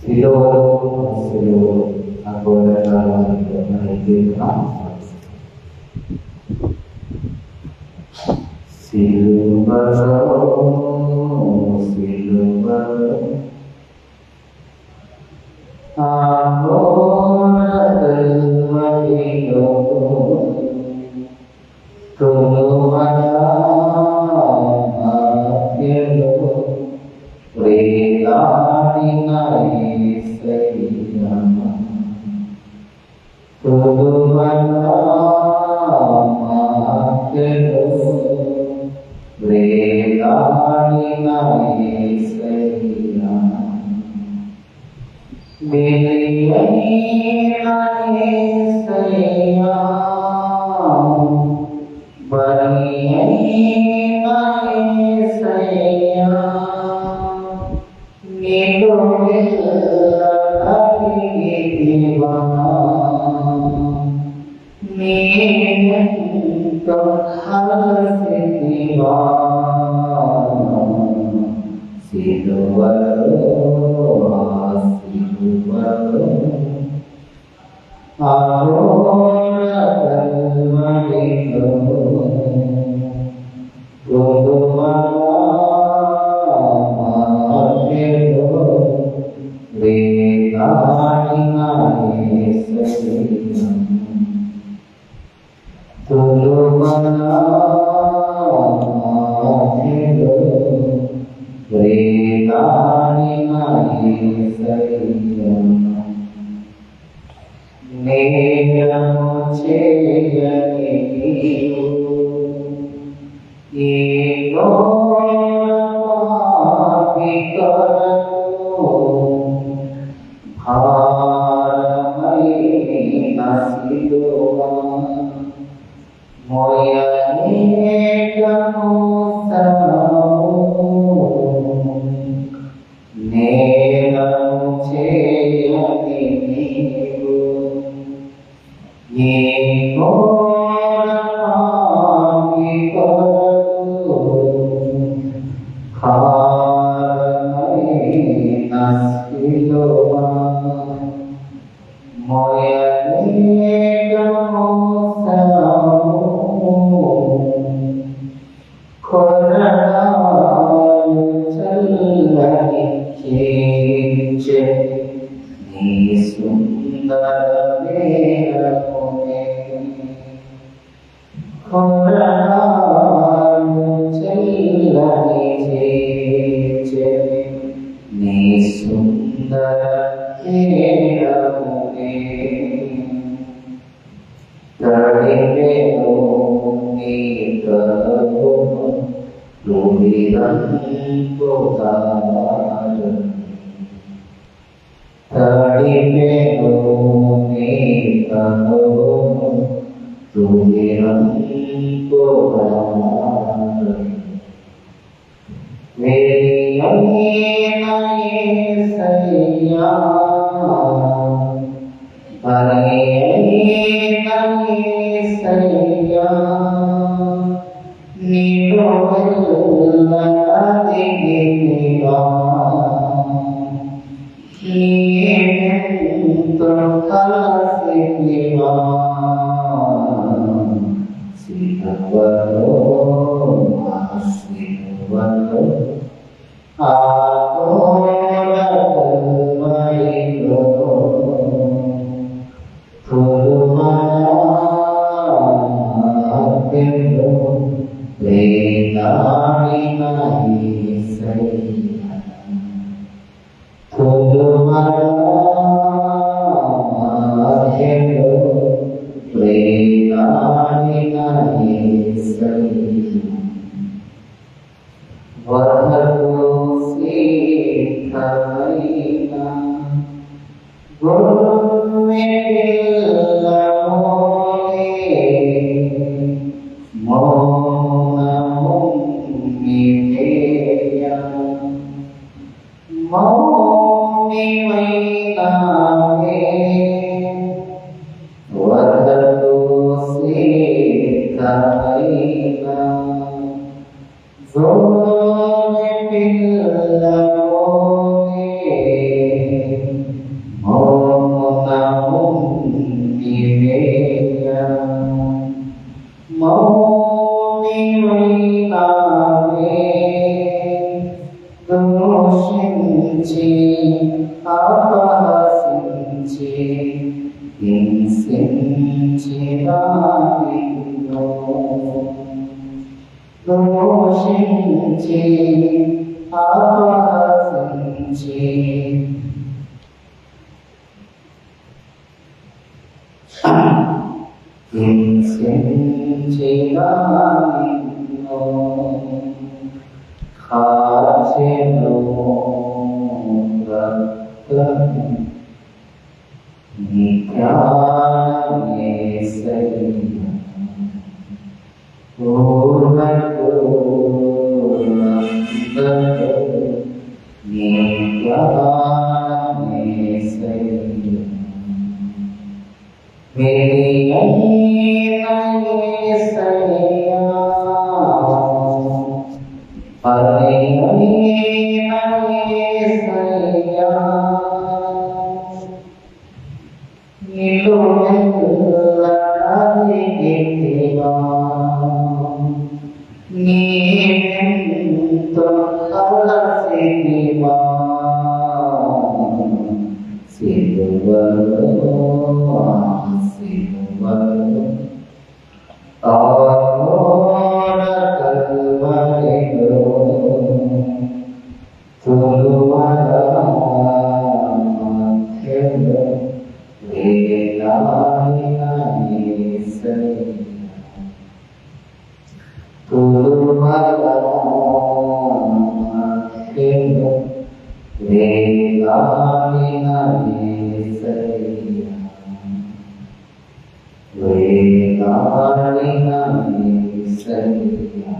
Sido agora na igreja Silvaro Amor del marino Todo cielo Regalina Isayama Todo cielo Regalina Isayama Biliyana Isayama Bariyana Isayama Nidu Illallah Diva Nidu Halasidiva Silvaro Ahora del marino Todo cielo Regalina Isayama Todo cielo Regalina Isayama Neyamo cheyani nivu Igoramapikaramu Bharamayina siddhava Moyanekamu sanamu Neyamo cheyani nivu Zoe అపహసించి హింసించిన నిన్ను దూషించి అపహసించి హింసించిన నిన్ను కాచెను రక్తము నీ జ్ఞానమే సయ్యా నీ జ్ఞానమే సయ్యా మెరియైన యేసయ్యా పరియైన యేసయ్యా నిలువెల్ల నలిగితివా నీవెంతో అలసితివా సిలువలో ఆమోద కల్వరిలో తులువల మధ్యలో వేలాడిన యేసయ్యా తులువల మధ్యలో వేలాడిన యేసయ్యా వేలాడిన యేసయ్యా